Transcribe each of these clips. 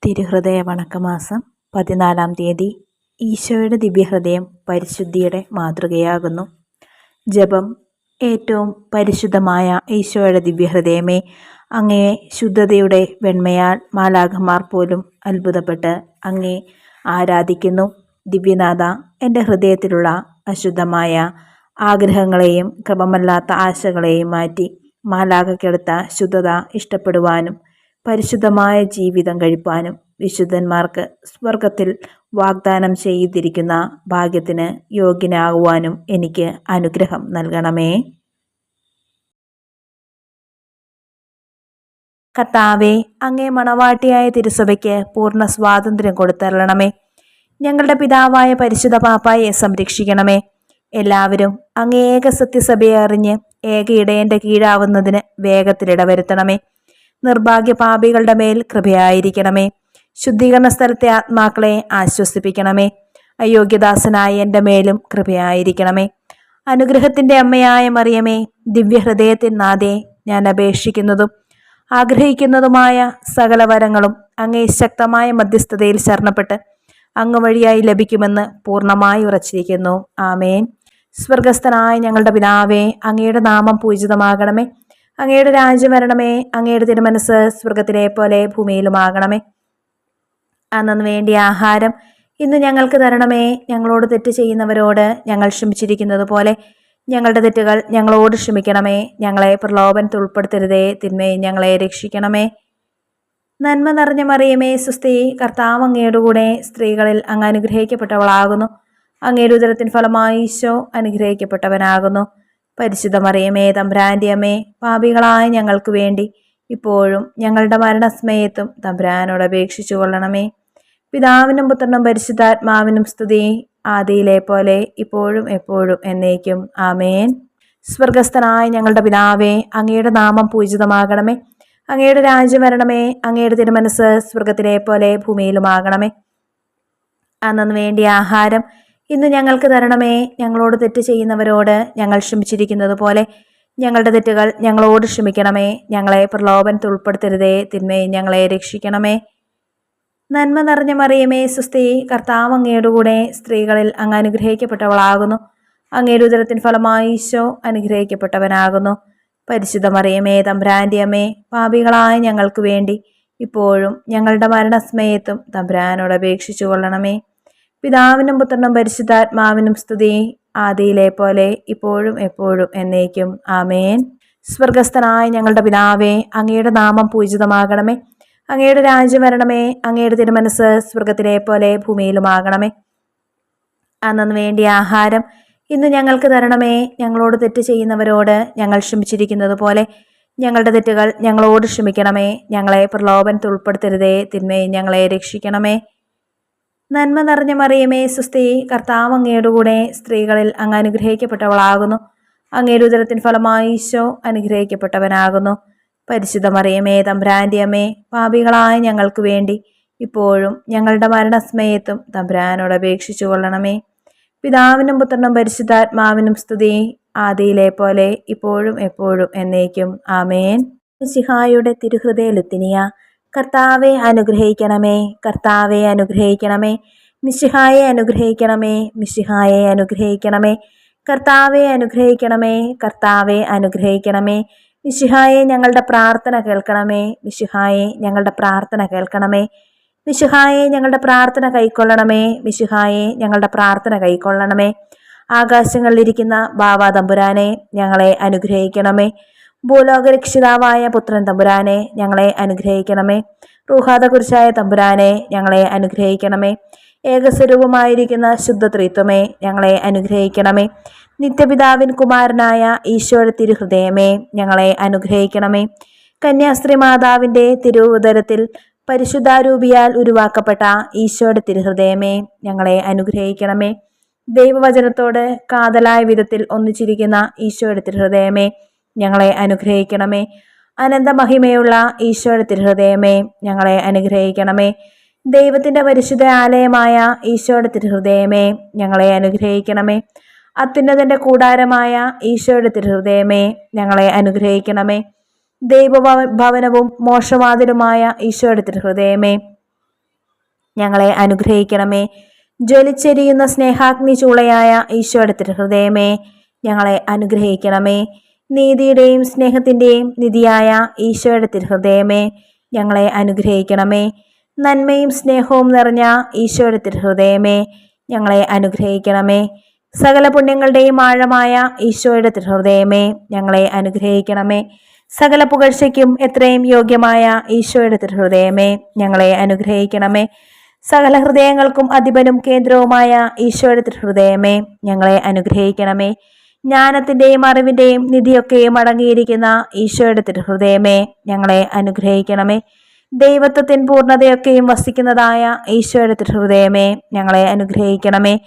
തിരുഹൃദയ വണക്കമാസം 14-ാം തീയതി. ഈശോയുടെ ദിവ്യഹൃദയം പരിശുദ്ധിയുടെ മാതൃകയാകുന്നു. ജപം. ഏറ്റവും പരിശുദ്ധമായ ഈശോയുടെ ദിവ്യഹൃദയമേ, അങ്ങയെ ശുദ്ധതയുടെ വെണ്മയാൽ മാലാഖമാർ പോലും അത്ഭുതപ്പെട്ട് അങ്ങേ ആരാധിക്കുന്നു. ദിവ്യനാഥ, എൻ്റെ ഹൃദയത്തിലുള്ള അശുദ്ധമായ ആഗ്രഹങ്ങളെയും ക്രമമല്ലാത്ത ആശകളെയും മാറ്റി മാലാഖയ്ക്കടുത്ത ശുദ്ധത ഇഷ്ടപ്പെടുവാനും പരിശുദ്ധമായ ജീവിതം കഴിപ്പാനും വിശുദ്ധന്മാർക്ക് സ്വർഗത്തിൽ വാഗ്ദാനം ചെയ്തിരിക്കുന്ന ഭാഗ്യത്തിന് യോഗ്യനാകുവാനും എനിക്ക് അനുഗ്രഹം നൽകണമേ. കർത്താവേ, അങ്ങേ മണവാട്ടിയായ തിരുസഭയ്ക്ക് പൂർണ്ണ സ്വാതന്ത്ര്യം കൊടുത്തരളണമേ. ഞങ്ങളുടെ പിതാവായ പരിശുദ്ധ പാപ്പായെ സംരക്ഷിക്കണമേ. എല്ലാവരും അങ്ങേ ഏക സത്യസഭയെ അറിഞ്ഞ് ഏക ഇടയന്റെ കീഴാവുന്നതിന് വേഗത്തിലിടവരുത്തണമേ. നിർഭാഗ്യ പാപികളുടെ മേൽ കൃപയായിരിക്കണമേ. ശുദ്ധീകരണ സ്ഥലത്തെ ആത്മാക്കളെ ആശ്വസിപ്പിക്കണമേ. അയോഗ്യദാസനായ എൻ്റെ മേലും കൃപയായിരിക്കണമേ. അനുഗ്രഹത്തിൻ്റെ അമ്മയായ മറിയമേ, ദിവ്യഹൃദയത്തിൻ നാഥേ, ഞാൻ അപേക്ഷിക്കുന്നതും ആഗ്രഹിക്കുന്നതുമായ സകല വരങ്ങളും അങ്ങേ ശക്തമായ മധ്യസ്ഥതയിൽ ശരണപ്പെട്ട് അങ്ങ് വഴിയായി ലഭിക്കുമെന്ന് പൂർണ്ണമായി ഉറച്ചിരിക്കുന്നു. ആമേൻ. സ്വർഗസ്ഥനായ ഞങ്ങളുടെ പിതാവേ, അങ്ങയുടെ നാമം പൂജിതമാകണമേ. അങ്ങയുടെ രാജ്യം വരണമേ. അങ്ങയുടെ തിരുമനസ് സ്വർഗത്തിലെ പോലെ ഭൂമിയിലുമാകണമേ. അന്നു വേണ്ടിയ ആഹാരം ഇന്ന് ഞങ്ങൾക്ക് തരണമേ. ഞങ്ങളോട് തെറ്റ് ചെയ്യുന്നവരോട് ഞങ്ങൾ ക്ഷമിച്ചിരിക്കുന്നത് പോലെ ഞങ്ങളുടെ തെറ്റുകൾ ഞങ്ങളോട് ക്ഷമിക്കണമേ. ഞങ്ങളെ പ്രലോഭനത്തിൽ ഉൾപ്പെടുത്തരുതേ, തിന്മയും ഞങ്ങളെ രക്ഷിക്കണമേ. നന്മ നിറഞ്ഞ മറിയമേ, സുസ്തി, കർത്താവ് അങ്ങയുടെ കൂടെ സ്ത്രീകളിൽ അങ്ങ് അനുഗ്രഹിക്കപ്പെട്ടവളാകുന്നു. അങ്ങയുടെ ഉദരത്തിൻ ഫലമായി ഈശോ അനുഗ്രഹിക്കപ്പെട്ടവനാകുന്നു. പരിശുദ്ധ മറിയമേ, തമ്പുരാന്റെ അമ്മേ, പാപികളായ ഞങ്ങൾക്ക് വേണ്ടി ഇപ്പോഴും ഞങ്ങളുടെ മരണസമയത്തും തമ്പുരാനോട് അപേക്ഷിച്ചു കൊള്ളണമേ. പിതാവിനും പുത്രനും പരിശുദ്ധാത്മാവിനും സ്തുതി, ആദിയിലെ പോലെ ഇപ്പോഴും എപ്പോഴും എന്നേക്കും. ആമേൻ. സ്വർഗസ്ഥനായ ഞങ്ങളുടെ പിതാവേ, അങ്ങയുടെ നാമം പൂജിതമാകണമേ. അങ്ങയുടെ രാജ്യം വരണമേ. അങ്ങയുടെ തിരുമനസ് സ്വർഗത്തിലെ പോലെ ഭൂമിയിലുമാകണമേ. അന്നു വേണ്ടിയ ആഹാരം ഇന്ന് ഞങ്ങൾക്ക് തരണമേ. ഞങ്ങളോട് തെറ്റ് ചെയ്യുന്നവരോട് ഞങ്ങൾ ക്ഷമിച്ചിരിക്കുന്നത് പോലെ ഞങ്ങളുടെ തെറ്റുകൾ ഞങ്ങളോട് ക്ഷമിക്കണമേ. ഞങ്ങളെ പ്രലോഭനത്തിൽ ഉൾപ്പെടുത്തരുതേ, തിന്മയും ഞങ്ങളെ രക്ഷിക്കണമേ. നന്മ നിറഞ്ഞ മറിയമേ, സുസ്തി, കർത്താവ് അങ്ങയുടെ കൂടെ സ്ത്രീകളിൽ അങ്ങ് അനുഗ്രഹിക്കപ്പെട്ടവളാകുന്നു. അങ്ങയുടെ ഉദരത്തിൻ ഫലമായി ഈശോ അനുഗ്രഹിക്കപ്പെട്ടവനാകുന്നു. പരിശുദ്ധ മറിയമേ, തമ്പുരാന്റെ അമ്മേ, പാപികളായ ഞങ്ങൾക്ക് വേണ്ടി ഇപ്പോഴും ഞങ്ങളുടെ മരണസമയത്തും തമ്പുരാനോട് അപേക്ഷിച്ചു കൊള്ളണമേ. പിതാവിനും പുത്രനും പരിശുദ്ധാത്മാവിനും സ്തുതി, ആദിയിലെ പോലെ ഇപ്പോഴും എപ്പോഴും എന്നേക്കും. ആമേൻ. സ്വർഗസ്ഥനായ ഞങ്ങളുടെ പിതാവേ, അങ്ങയുടെ നാമം പൂജിതമാകണമേ. അങ്ങയുടെ രാജ്യം വരണമേ. അങ്ങയുടെ തിരുമനസ് സ്വർഗത്തിലെ പോലെ ഭൂമിയിലുമാകണമേ. അന്നു വേണ്ടിയ ആഹാരം ഇന്ന് ഞങ്ങൾക്ക് തരണമേ. ഞങ്ങളോട് തെറ്റ് ചെയ്യുന്നവരോട് ഞങ്ങൾ ക്ഷമിച്ചിരിക്കുന്നത് പോലെ ഞങ്ങളുടെ തെറ്റുകൾ ഞങ്ങളോട് ക്ഷമിക്കണമേ. ഞങ്ങളെ പ്രലോഭനത്തിൽ ഉൾപ്പെടുത്തരുതേ, തിന്മയും ഞങ്ങളെ രക്ഷിക്കണമേ. നന്മ നിറഞ്ഞ മറിയമേ, സുസ്തി, കർത്താവ് അങ്ങയുടെ കൂടെ സ്ത്രീകളിൽ അങ്ങ് അനുഗ്രഹിക്കപ്പെട്ടവളാകുന്നു. അങ്ങയുടെ ഉദരത്തിൻ ഫലമായി ഈശോ അനുഗ്രഹിക്കപ്പെട്ടവനാകുന്നു. പരിശുദ്ധ മറിയമേ, തമ്പുരാന്റെ അമ്മേ, പാപികളായ ഞങ്ങൾക്ക് വേണ്ടി ഇപ്പോഴും ഞങ്ങളുടെ മരണസമയത്തും തമ്പുരാനോട് അപേക്ഷിച്ചു കൊള്ളണമേ. പിതാവിനും പുത്രനും പരിശുദ്ധാത്മാവിനും സ്തുതി, ആദിയിലെ പോലെ ഇപ്പോഴും എപ്പോഴും എന്നേക്കും. ആമേൻ. മിശിഹായുടെ തിരുഹൃദയ ലുത്തിനിയ. കർത്താവെ അനുഗ്രഹിക്കണമേ. കർത്താവെ അനുഗ്രഹിക്കണമേ. മിശിഹായെ അനുഗ്രഹിക്കണമേ. മിശിഹായെ അനുഗ്രഹിക്കണമേ. കർത്താവെ അനുഗ്രഹിക്കണമേ. കർത്താവെ അനുഗ്രഹിക്കണമേ. മിശിഹായെ ഞങ്ങളുടെ പ്രാർത്ഥന കേൾക്കണമേ. മിശിഹായെ ഞങ്ങളുടെ പ്രാർത്ഥന കേൾക്കണമേ. മിശിഹായെ ഞങ്ങളുടെ പ്രാർത്ഥന കൈക്കൊള്ളണമേ. മിശിഹായെ ഞങ്ങളുടെ പ്രാർത്ഥന കൈക്കൊള്ളണമേ. ആകാശങ്ങളിലിരിക്കുന്ന ബാവാ തമ്പുരാനെ, ഞങ്ങളെ അനുഗ്രഹിക്കണമേ. ഭൂലോകരക്ഷിതാവായ പുത്രൻ തമ്പുരാനെ, ഞങ്ങളെ അനുഗ്രഹിക്കണമേ. റൂഹാദകുരിശായ തമ്പുരാനെ, ഞങ്ങളെ അനുഗ്രഹിക്കണമേ. ഏകസ്വരൂപമായിരിക്കുന്ന ശുദ്ധ ത്രിത്വമേ, ഞങ്ങളെ അനുഗ്രഹിക്കണമേ. നിത്യപിതാവിൻ കുമാരനായ ഈശോയുടെ തിരുഹൃദയമേ, ഞങ്ങളെ അനുഗ്രഹിക്കണമേ. കന്യാസ്ത്രീ മാതാവിൻ്റെ തിരുവുദരത്തിൽ പരിശുദ്ധാരൂപിയാൽ ഉരുവാക്കപ്പെട്ട ഈശോയുടെ തിരുഹൃദയമേ, ഞങ്ങളെ അനുഗ്രഹിക്കണമേ. ദൈവവചനത്തോട് കാതലായ വിധത്തിൽ ഒന്നിച്ചിരിക്കുന്ന ഈശോയുടെ തിരുഹൃദയമേ, ഞങ്ങളെ അനുഗ്രഹിക്കണമേ. അനന്തമഹിമയുള്ള ഈശോയുടെ തിരുഹൃദയമേ, ഞങ്ങളെ അനുഗ്രഹിക്കണമേ. ദൈവത്തിൻ്റെ പരിശുദ്ധ ആലയമായ ഈശോയുടെ തിരുഹൃദയമേ, ഞങ്ങളെ അനുഗ്രഹിക്കണമേ. അത്യുന്നതൻ്റെ കൂടാരമായ ഈശോയുടെ തിരുഹൃദയമേ, ഞങ്ങളെ അനുഗ്രഹിക്കണമേ. ദൈവഭവനവും മോക്ഷവാതിലുമായ ഈശോയുടെ തിരുഹൃദയമേ, ഞങ്ങളെ അനുഗ്രഹിക്കണമേ. ജ്വലിച്ചെരിയുന്ന സ്നേഹാഗ്നി ചൂളയായ ഈശോയുടെ തിരുഹൃദയമേ, ഞങ്ങളെ അനുഗ്രഹിക്കണമേ. നീതിയുടെയും സ്നേഹത്തിൻ്റെയും നിധിയായ ഈശോയുടെ തിരുഹൃദയമേ, ഞങ്ങളെ അനുഗ്രഹിക്കണമേ. നന്മയും സ്നേഹവും നിറഞ്ഞ ഈശോയുടെ തിരുഹൃദയമേ, ഞങ്ങളെ അനുഗ്രഹിക്കണമേ. സകല പുണ്യങ്ങളുടെയും ആഴമായ ഈശോയുടെ തിരുഹൃദയമേ, ഞങ്ങളെ അനുഗ്രഹിക്കണമേ. സകല പുകഴ്ചയ്ക്കും എത്രയും യോഗ്യമായ ഈശോയുടെ തിരുഹൃദയമേ, ഞങ്ങളെ അനുഗ്രഹിക്കണമേ. സകല ഹൃദയങ്ങൾക്കും അധിപനും കേന്ദ്രവുമായ ഈശോയുടെ തിരുഹൃദയമേ, ഞങ്ങളെ അനുഗ്രഹിക്കണമേ. ജ്ഞാനത്തിൻ്റെയും അറിവിൻ്റെയും നിധിയൊക്കെയും അടങ്ങിയിരിക്കുന്ന ഈശോയുടെ തിരുഹൃദയമേ, ഞങ്ങളെ അനുഗ്രഹിക്കണമേ. ദൈവത്വത്തിൻ പൂർണ്ണതയൊക്കെയും വസിക്കുന്നതായ ഈശോയുടെ തിരുഹൃദയമേ, ഞങ്ങളെ അനുഗ്രഹിക്കണമേ.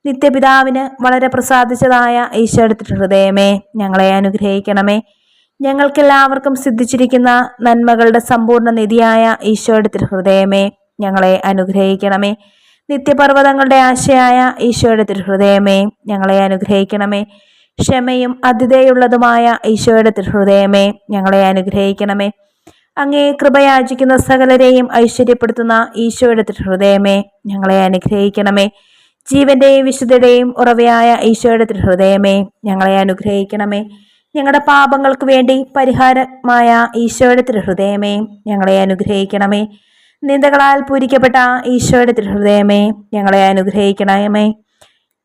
നിത്യപിതാവിന് വളരെ പ്രസാദിച്ചതായ ഈശോയുടെ തിരുഹൃദയമേ, ഞങ്ങളെ അനുഗ്രഹിക്കണമേ. ഞങ്ങൾക്കെല്ലാവർക്കും സിദ്ധിച്ചിരിക്കുന്ന നന്മകളുടെ സമ്പൂർണ്ണ നിധിയായ ഈശോയുടെ തിരുഹൃദയമേ, ഞങ്ങളെ അനുഗ്രഹിക്കണമേ. നിത്യപർവ്വതങ്ങളുടെ ആശയായ ഈശോയുടെ തിരുഹൃദയമേ, ഞങ്ങളെ അനുഗ്രഹിക്കണമേ. ക്ഷമയും അതിഥേയുള്ളതുമായ ഈശോയുടെ തിരുഹൃദയമേ, ഞങ്ങളെ അനുഗ്രഹിക്കണമേ. അങ്ങേ കൃപയാചിക്കുന്ന സകലരെയും ഐശ്വര്യപ്പെടുത്തുന്ന ഈശോയുടെ തിരുഹൃദയമേ, ഞങ്ങളെ അനുഗ്രഹിക്കണമേ. ജീവന്റെയും വിശുദ്ധയുടെയും ഉറവയായ ഈശോയുടെ തിരുഹൃദയമേ, ഞങ്ങളെ അനുഗ്രഹിക്കണമേ. ഞങ്ങളുടെ പാപങ്ങൾക്ക് വേണ്ടി പരിഹാരമായ ഈശോയുടെ തിരുഹൃദയമേ, ഞങ്ങളെ അനുഗ്രഹിക്കണമേ. നിന്ദകളാൽ പൂരിക്കപ്പെട്ട ഈശോയുടെ തിരുഹൃദയമേ, ഞങ്ങളെ അനുഗ്രഹിക്കണമേ.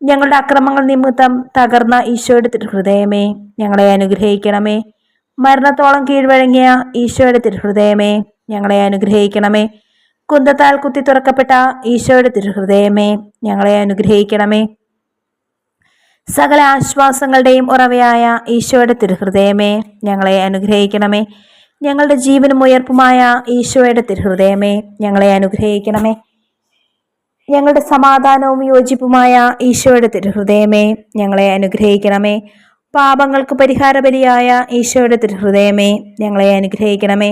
ഞങ്ങളുടെ അക്രമങ്ങൾ നിമിത്തം തകർന്ന ഈശോയുടെ തിരുഹൃദയമേ, ഞങ്ങളെ അനുഗ്രഹിക്കണമേ. മരണത്തോളം കീഴ്വഴങ്ങിയ ഈശോയുടെ തിരുഹൃദയമേ, ഞങ്ങളെ അനുഗ്രഹിക്കണമേ. കുന്തത്താൽ കുത്തി തുറക്കപ്പെട്ട ഈശോയുടെ തിരുഹൃദയമേ, ഞങ്ങളെ അനുഗ്രഹിക്കണമേ. സകല ആശ്വാസങ്ങളുടെയും ഉറവയായ ഈശോയുടെ തിരുഹൃദയമേ, ഞങ്ങളെ അനുഗ്രഹിക്കണമേ. ഞങ്ങളുടെ ജീവനും ഉയർപ്പുമായ ഈശോയുടെ തിരുഹൃദയമേ, ഞങ്ങളെ അനുഗ്രഹിക്കണമേ. ഞങ്ങളുടെ സമാധാനവും യോജിപ്പുമായ ഈശോയുടെ തിരുഹൃദയമേ, ഞങ്ങളെ അനുഗ്രഹിക്കണമേ. പാപങ്ങൾക്ക് പരിഹാരബലിയായ ഈശോയുടെ തിരുഹൃദയമേ, ഞങ്ങളെ അനുഗ്രഹിക്കണമേ.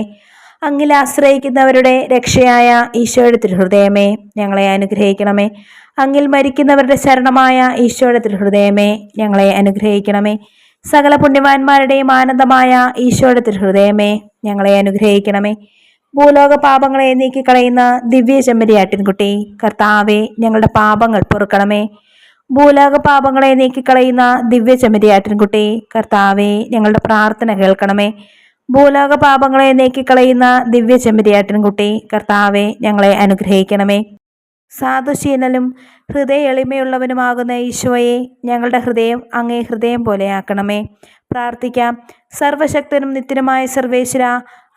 അങ്ങിൽ ആശ്രയിക്കുന്നവരുടെ രക്ഷയായ ഈശോയുടെ തിരുഹൃദയമേ, ഞങ്ങളെ അനുഗ്രഹിക്കണമേ. അങ്ങിൽ മരിക്കുന്നവരുടെ ശരണമായ ഈശോയുടെ തിരുഹൃദയമേ, ഞങ്ങളെ അനുഗ്രഹിക്കണമേ. സകല പുണ്യവാന്മാരുടെയും ആനന്ദമായ ഈശോയുടെ തിരുഹൃദയമേ, ഞങ്ങളെ അനുഗ്രഹിക്കണമേ. ഭൂലോക പാപങ്ങളെ നീക്കിക്കളയുന്ന ദിവ്യ ചെമ്മരിയാട്ടിൻകുട്ടി, കർത്താവെ, ഞങ്ങളുടെ പാപങ്ങൾ പൊറുക്കണമേ. ഭൂലോക പാപങ്ങളെ നീക്കിക്കളയുന്ന ദിവ്യ ചെമ്മരിയാട്ടിൻകുട്ടി, കർത്താവെ, ഞങ്ങളുടെ പ്രാർത്ഥന കേൾക്കണമേ. ഭൂലോക പാപങ്ങളെ നീക്കിക്കളയുന്ന ദിവ്യ ചെമ്മരിയാട്ടിൻകുട്ടി, കർത്താവെ, ഞങ്ങളെ അനുഗ്രഹിക്കണമേ. സാധുശീലനും ഹൃദയ എളിമയുള്ളവനുമാകുന്ന ഈശോയെ, ഞങ്ങളുടെ ഹൃദയം അങ്ങേ ഹൃദയം പോലെയാക്കണമേ. പ്രാർത്ഥിക്കാം. സർവശക്തനും നിത്യനുമായ സർവേശ്വര,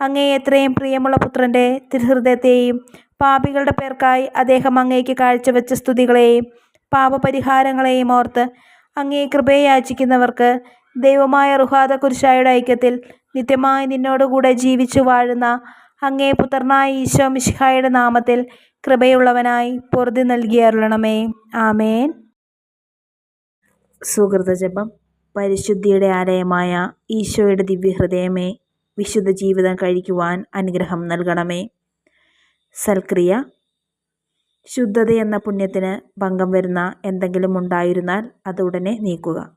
അങ്ങേ എത്രയും പ്രിയമുള്ള പുത്രൻ്റെ തിരുഹൃദയത്തെയും പാപികളുടെ പേർക്കായി അദ്ദേഹം അങ്ങേക്ക് കാഴ്ചവെച്ച സ്തുതികളെയും പാപപരിഹാരങ്ങളെയും ഓർത്ത് അങ്ങേ കൃപയെ യാചിക്കുന്നവർക്ക് ദൈവമായ റുഹാദ കുരിശായുടെ ഐക്യത്തിൽ നിത്യമായി നിന്നോടുകൂടെ ജീവിച്ചു വാഴുന്ന അങ്ങേ പുത്രനായ ഈശോ മിശിഹായുടെ നാമത്തിൽ കൃപയുള്ളവനായി പൊറുതി നൽകിയരുളണമേ. ആമേൻ. സുഹൃതജപം. പരിശുദ്ധിയുടെ ആലയമായ ഈശോയുടെ ദിവ്യഹൃദയമേ, വിശുദ്ധ ജീവിതം കഴിക്കുവാൻ അനുഗ്രഹം നൽകണമേ. സൽക്രിയ. ശുദ്ധത എന്ന പുണ്യത്തിന് ഭംഗം വരുന്ന എന്തെങ്കിലും ഉണ്ടായിരുന്നാൽ അത് ഉടനെ നീക്കുക.